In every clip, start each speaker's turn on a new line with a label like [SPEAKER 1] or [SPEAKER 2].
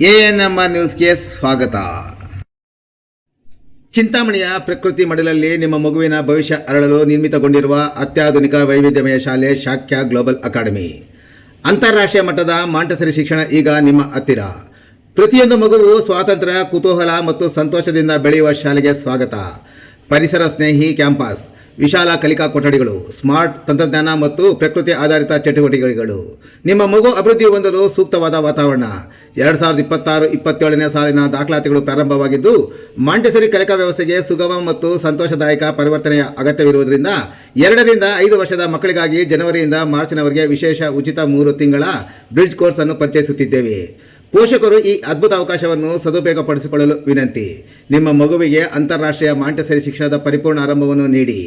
[SPEAKER 1] ANMR ನ್ಯೂಸ್ಗೆ ಸ್ವಾಗತ. ಚಿಂತಾಮಣಿಯ ಪ್ರಕೃತಿ ಮಡಿಲಲ್ಲಿ ನಿಮ್ಮ ಮಗುವಿನ ಭವಿಷ್ಯ ಅರಳಲು ನಿರ್ಮಿತಗೊಂಡಿರುವ ಅತ್ಯಾಧುನಿಕ ವೈವಿಧ್ಯಮಯ ಶಾಲೆ ಶಾಕ್ಯ ಗ್ಲೋಬಲ್ ಅಕಾಡೆಮಿ. ಅಂತಾರಾಷ್ಟ್ರೀಯ ಮಟ್ಟದ ಮಾಂಟೆಸರಿ ಶಿಕ್ಷಣ ಈಗ ನಿಮ್ಮ ಹತ್ತಿರ. ಪ್ರತಿಯೊಂದು ಮಗುವು ಸ್ವಾತಂತ್ರ್ಯ, ಕುತೂಹಲ ಮತ್ತು ಸಂತೋಷದಿಂದ ಬೆಳೆಯುವ ಶಾಲೆಗೆ ಸ್ವಾಗತ. ಪರಿಸರ ಸ್ನೇಹಿ ಕ್ಯಾಂಪಸ್, ವಿಶಾಲ ಕಲಿಕಾ ಕೊಠಡಿಗಳು, ಸ್ಮಾರ್ಟ್ ತಂತ್ರಜ್ಞಾನ ಮತ್ತು ಪ್ರಕೃತಿ ಆಧಾರಿತ ಚಟುವಟಿಕೆಗಳು. ನಿಮ್ಮ ಮಗು ಅಭಿವೃದ್ಧಿ ಹೊಂದಲು ಸೂಕ್ತವಾದ ವಾತಾವರಣ. 2026-27ನೇ ಸಾಲಿನ ದಾಖಲಾತಿಗಳು ಪ್ರಾರಂಭವಾಗಿದ್ದು, ಮಾಂಟೆಸರಿ ಕಲಿಕಾ ವ್ಯವಸ್ಥೆಗೆ ಸುಗಮ ಮತ್ತು ಸಂತೋಷದಾಯಕ ಪರಿವರ್ತನೆಯ ಅಗತ್ಯವಿರುವುದರಿಂದ 2 ರಿಂದ 5 ವರ್ಷದ ಮಕ್ಕಳಿಗಾಗಿ ಜನವರಿಯಿಂದ ಮಾರ್ಚ್ನವರೆಗೆ ವಿಶೇಷ ಉಚಿತ 3 ತಿಂಗಳ ಬ್ರಿಡ್ಜ್ ಕೋರ್ಸ್ ಅನ್ನು ಪರಿಚಯಿಸುತ್ತಿದ್ದೇವೆ. ಪೋಷಕರು ಈ ಅದ್ಭುತ ಅವಕಾಶವನ್ನು ಸದುಪಯೋಗಪಡಿಸಿಕೊಳ್ಳಲು ವಿನಂತಿ. ನಿಮ್ಮ ಮಗುವಿಗೆ ಅಂತಾರಾಷ್ಟ್ರೀಯ ಮಾಂಟೆಸರಿ ಶಿಕ್ಷಣದ ಪರಿಪೂರ್ಣ ಆರಂಭವನ್ನು ನೀಡಿ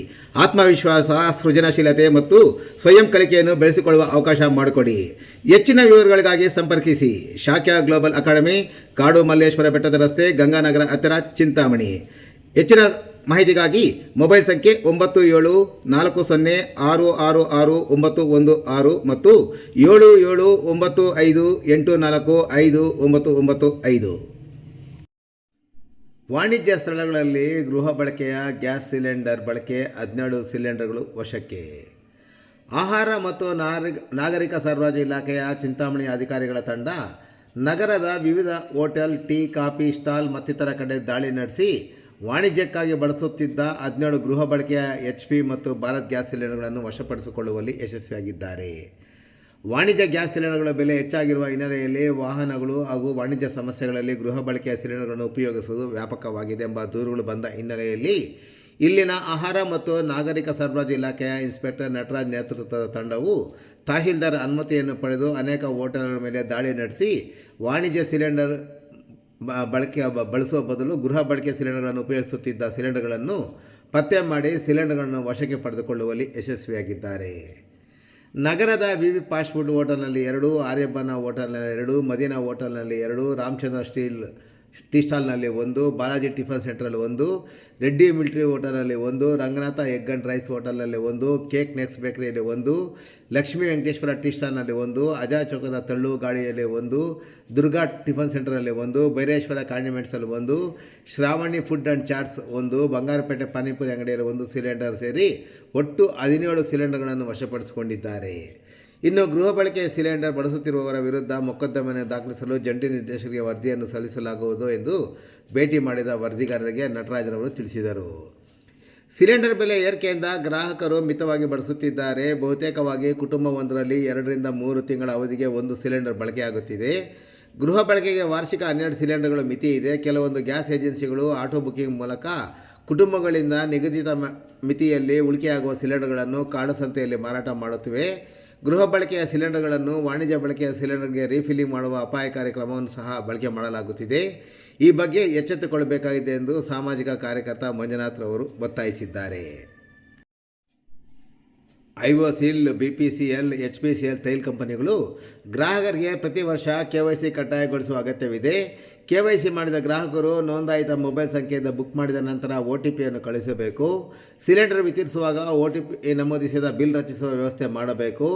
[SPEAKER 1] ಆತ್ಮವಿಶ್ವಾಸ, ಸೃಜನಶೀಲತೆ ಮತ್ತು ಸ್ವಯಂ ಕಲಿಕೆಯನ್ನು ಬೆಳೆಸಿಕೊಳ್ಳುವ ಅವಕಾಶ ಮಾಡಿಕೊಡಿ. ಹೆಚ್ಚಿನ ವಿವರಗಳಿಗಾಗಿ ಸಂಪರ್ಕಿಸಿ ಶಾಕ್ಯ ಗ್ಲೋಬಲ್ ಅಕಾಡೆಮಿ, ಕಾಡು ಮಲ್ಲೇಶ್ವರ ಬೆಟ್ಟದ ರಸ್ತೆ, ಗಂಗಾನಗರ ಹತ್ತಿರ, ಚಿಂತಾಮಣಿ. ಹೆಚ್ಚಿನ ಮಾಹಿತಿಗಾಗಿ ಮೊಬೈಲ್ ಸಂಖ್ಯೆ 9740666916 ಮತ್ತು 7795845995. ವಾಣಿಜ್ಯ ಸ್ಥಳಗಳಲ್ಲಿ ಗೃಹ ಬಳಕೆಯ ಗ್ಯಾಸ್ ಸಿಲಿಂಡರ್ ಬಳಕೆ 12 ಸಿಲಿಂಡರ್ಗಳು ವಶಕ್ಕೆ. ಆಹಾರ ಮತ್ತು ನಾಗರಿಕ ಸರಬರಾಜು ಇಲಾಖೆಯ ಚಿಂತಾಮಣಿ ಅಧಿಕಾರಿಗಳ ತಂಡ ನಗರದ ವಿವಿಧ ಹೋಟೆಲ್, ಟೀ, ಕಾಫಿ ಸ್ಟಾಲ್ ಮತ್ತಿತರ ಕಡೆ ದಾಳಿ ನಡೆಸಿ ವಾಣಿಜ್ಯಕ್ಕಾಗಿ ಬಳಸುತ್ತಿದ್ದ 17 ಗೃಹ ಬಳಕೆಯ HP ಮತ್ತು ಭಾರತ್ ಗ್ಯಾಸ್ ಸಿಲಿಂಡರ್ಗಳನ್ನು ವಶಪಡಿಸಿಕೊಳ್ಳುವಲ್ಲಿ ಯಶಸ್ವಿಯಾಗಿದ್ದಾರೆ. ವಾಣಿಜ್ಯ ಗ್ಯಾಸ್ ಸಿಲಿಂಡರ್ಗಳ ಬೆಲೆ ಹೆಚ್ಚಾಗಿರುವ ಹಿನ್ನೆಲೆಯಲ್ಲಿ ವಾಹನಗಳು ಹಾಗೂ ವಾಣಿಜ್ಯ ಸಮಸ್ಯೆಗಳಲ್ಲಿ ಗೃಹ ಬಳಕೆಯ ಸಿಲಿಂಡರ್ಗಳನ್ನು ಉಪಯೋಗಿಸುವುದು ವ್ಯಾಪಕವಾಗಿದೆ ಎಂಬ ದೂರುಗಳು ಬಂದ ಹಿನ್ನೆಲೆಯಲ್ಲಿ ಇಲ್ಲಿನ ಆಹಾರ ಮತ್ತು ನಾಗರಿಕ ಸರಬರಾಜು ಇಲಾಖೆಯ ಇನ್ಸ್ಪೆಕ್ಟರ್ ನಟರಾಜ್ ನೇತೃತ್ವದ ತಂಡವು ತಹಶೀಲ್ದಾರ್ ಅನುಮತಿಯನ್ನು ಪಡೆದು ಅನೇಕ ಹೋಟೆಲ್ಗಳ ಮೇಲೆ ದಾಳಿ ನಡೆಸಿ ವಾಣಿಜ್ಯ ಸಿಲಿಂಡರ್ ಬಳಸುವ ಬದಲು ಗೃಹ ಬಳಕೆ ಸಿಲಿಂಡರ್ಗಳನ್ನು ಉಪಯೋಗಿಸುತ್ತಿದ್ದ ಸಿಲಿಂಡರ್ಗಳನ್ನು ಪತ್ತೆ ಮಾಡಿ ಸಿಲಿಂಡರ್ಗಳನ್ನು ವಶಕ್ಕೆ ಪಡೆದುಕೊಳ್ಳುವಲ್ಲಿ ಯಶಸ್ವಿಯಾಗಿದ್ದಾರೆ. ನಗರದ ವಿವಿ ಫಾಸ್ಟ್ ಫುಡ್ ಹೋಟೆಲ್ನಲ್ಲಿ 2, ಆರ್ಯಭವನ ಹೋಟೆಲ್ನಲ್ಲಿ 2, ಮದೀನಾ ಹೋಟೆಲ್ನಲ್ಲಿ 2, ರಾಮಚಂದ್ರ ಟೀ ಸ್ಟಾಲ್ನಲ್ಲಿ 1, ಬಾಲಾಜಿ ಟಿಫನ್ ಸೆಂಟ್ರಲ್ಲಿ 1, ರೆಡ್ಡಿ ಮಿಲಿಟರಿ ಹೋಟೆಲ್ನಲ್ಲಿ 1, ರಂಗನಾಥ ಎಗ್ ಆ್ಯಂಡ್ ರೈಸ್ ಹೋಟೆಲ್ನಲ್ಲಿ 1, ಕೇಕ್ ನೆಕ್ಸ್ಟ್ ಬೇಕರಿಯಲ್ಲಿ 1, ಲಕ್ಷ್ಮೀ ವೆಂಕಟೇಶ್ವರ ಟೀ ಸ್ಟಾಲ್ನಲ್ಲಿ 1, ಅಜಾ ಚೌಕದ ತಳ್ಳು ಗಾಡಿಯಲ್ಲಿ 1, ದುರ್ಗಾ ಟಿಫನ್ ಸೆಂಟರಲ್ಲಿ 1, ಬೈರೇಶ್ವರ ಕಾಂಡಿಮೆಂಟ್ಸಲ್ಲಿ 1, Shravani food and chats 1, Bangarapete panipuri ಅಂಗಡಿಯಲ್ಲಿ 1 ಸಿಲಿಂಡರ್ ಸೇರಿ ಒಟ್ಟು 17 ಸಿಲಿಂಡರ್ಗಳನ್ನು ವಶಪಡಿಸಿಕೊಂಡಿದ್ದಾರೆ. ಇನ್ನು ಗೃಹ ಬಳಕೆಯ ಸಿಲಿಂಡರ್ ಬಳಸುತ್ತಿರುವವರ ವಿರುದ್ಧ ಮೊಕದ್ದಮೆಯನ್ನು ದಾಖಲಿಸಲು ಜಂಟಿ ನಿರ್ದೇಶಕರಿಗೆ ವರದಿಯನ್ನು ಸಲ್ಲಿಸಲಾಗುವುದು ಎಂದು ಭೇಟಿ ಮಾಡಿದ ವರದಿಗಾರರಿಗೆ ನಟರಾಜರವರು ತಿಳಿಸಿದರು. ಸಿಲಿಂಡರ್ ಬೆಲೆ ಏರಿಕೆಯಿಂದ ಗ್ರಾಹಕರು ಮಿತವಾಗಿ ಬಳಸುತ್ತಿದ್ದಾರೆ. ಬಹುತೇಕವಾಗಿ ಕುಟುಂಬವೊಂದರಲ್ಲಿ 2 ರಿಂದ 3 ತಿಂಗಳ ಅವಧಿಗೆ 1 ಸಿಲಿಂಡರ್ ಬಳಕೆಯಾಗುತ್ತಿದೆ. ಗೃಹ ಬಳಕೆಗೆ ವಾರ್ಷಿಕ 12 ಸಿಲಿಂಡರ್ಗಳು ಮಿತಿ ಇದೆ. ಕೆಲವೊಂದು ಗ್ಯಾಸ್ ಏಜೆನ್ಸಿಗಳು ಆಟೋ ಬುಕಿಂಗ್ ಮೂಲಕ ಕುಟುಂಬಗಳಿಂದ ನಿಗದಿತ ಮಿತಿಯಲ್ಲಿ ಉಳಿಕೆಯಾಗುವ ಸಿಲಿಂಡರ್ಗಳನ್ನು ಕಾಳಸಂತೆಯಲ್ಲಿ ಮಾರಾಟ ಮಾಡುತ್ತಿವೆ. ಗೃಹ ಬಳಕೆಯ ಸಿಲಿಂಡರ್ಗಳನ್ನು ವಾಣಿಜ್ಯ ಬಳಕೆಯ ಸಿಲಿಂಡರ್ಗೆ ರೀಫಿಲ್ಲಿಂಗ್ ಮಾಡುವ ಅಪಾಯಕಾರಿ ಕ್ರಮವನ್ನು ಸಹ ಬಳಕೆ ಮಾಡಲಾಗುತ್ತಿದೆ. ಈ ಬಗ್ಗೆ ಎಚ್ಚೆತ್ತುಕೊಳ್ಳಬೇಕಾಗಿದೆ ಎಂದು ಸಾಮಾಜಿಕ ಕಾರ್ಯಕರ್ತ ಮಂಜುನಾಥ್ ರವರು ಒತ್ತಾಯಿಸಿದ್ದಾರೆ. IOCL, BPCL, HPCL ತೈಲ ಕಂಪನಿಗಳು ಗ್ರಾಹಕರಿಗೆ ಪ್ರತಿ ವರ್ಷ KYC ಕಡ್ಡಾಯಗೊಳಿಸುವ ಅಗತ್ಯವಿದೆ. KYC ಮಾಡಿದ ಗ್ರಾಹಕರು ನೋಂದಾಯಿತ ಮೊಬೈಲ್ ಸಂಖ್ಯೆಯಿಂದ ಬುಕ್ ಮಾಡಿದ ನಂತರ OTPಯನ್ನು ಕಳಿಸಬೇಕು. ಸಿಲಿಂಡರ್ ವಿತರಿಸುವಾಗ OTP ನಮೂದಿಸಿದ ಬಿಲ್ ರಚಿಸುವ ವ್ಯವಸ್ಥೆ ಮಾಡಬೇಕು.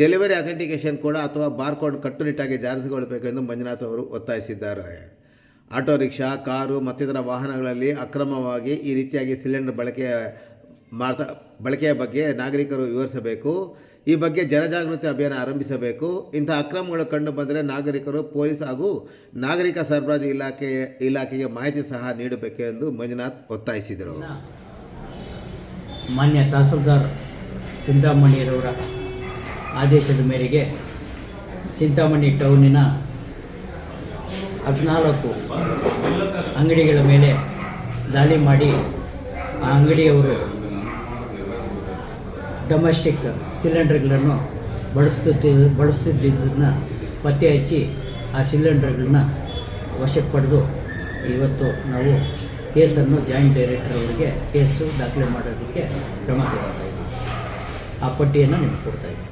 [SPEAKER 1] ಡೆಲಿವರಿ ಅಥೆಂಟಿಕೇಷನ್ ಕೋಡ್ ಅಥವಾ ಬಾರ್ಕೋಡ್ ಕಟ್ಟುನಿಟ್ಟಾಗಿ ಜಾರಿಸಿಕೊಳ್ಳಬೇಕು ಎಂದು ಮಂಜುನಾಥ್ ಅವರು ಒತ್ತಾಯಿಸಿದ್ದಾರೆ. ಆಟೋ ರಿಕ್ಷಾ, ಕಾರು ಮತ್ತಿತರ ವಾಹನಗಳಲ್ಲಿ ಅಕ್ರಮವಾಗಿ ಈ ರೀತಿಯಾಗಿ ಸಿಲಿಂಡರ್ ಬಳಕೆಯ ಬಗ್ಗೆ ನಾಗರಿಕರು ವಿವರಿಸಬೇಕು. ಈ ಬಗ್ಗೆ ಜನಜಾಗೃತಿ ಅಭಿಯಾನ ಆರಂಭಿಸಬೇಕು. ಇಂಥ ಅಕ್ರಮಗಳು ಕಂಡು ಬಂದರೆ ನಾಗರಿಕರು ಪೊಲೀಸ್ ಹಾಗೂ ನಾಗರಿಕ ಸರಬರಾಜು ಇಲಾಖೆಗೆ ಮಾಹಿತಿ ಸಹ ನೀಡಬೇಕು ಎಂದು ಮಂಜುನಾಥ್ ಒತ್ತಾಯಿಸಿದರು.
[SPEAKER 2] ಮಾನ್ಯ ತಹಸೀಲ್ದಾರ್ ಚಿಂತಾಮಣಿಯವರ ಆದೇಶದ ಮೇರೆಗೆ ಚಿಂತಾಮಣಿ ಟೌನಿನ 14 ಅಂಗಡಿಗಳ ಮೇಲೆ ದಾಳಿ ಮಾಡಿ ಆ ಅಂಗಡಿಯವರು ಡೊಮೆಸ್ಟಿಕ್ ಸಿಲಿಂಡರ್ಗಳನ್ನು ಬಳಸುತ್ತಿದ್ದನ್ನು ಪತ್ತೆ ಹಚ್ಚಿ ಆ ಸಿಲಿಂಡರ್ಗಳನ್ನ ವಶಕ್ಕೆ ಪಡೆದು ಇವತ್ತು ನಾವು ಕೇಸನ್ನು ಜಾಯಿಂಟ್ ಡೈರೆಕ್ಟರ್ ಅವರಿಗೆ ಕೇಸು ದಾಖಲೆ ಮಾಡೋದಕ್ಕೆ ಕ್ರಮ ತಗೊಳ್ತಾ ಇದ್ದೀವಿ. ಆ ಪಟ್ಟಿಯನ್ನು ನಿಮಗೆ ಕೊಡ್ತಾ ಇದ್ದೀವಿ.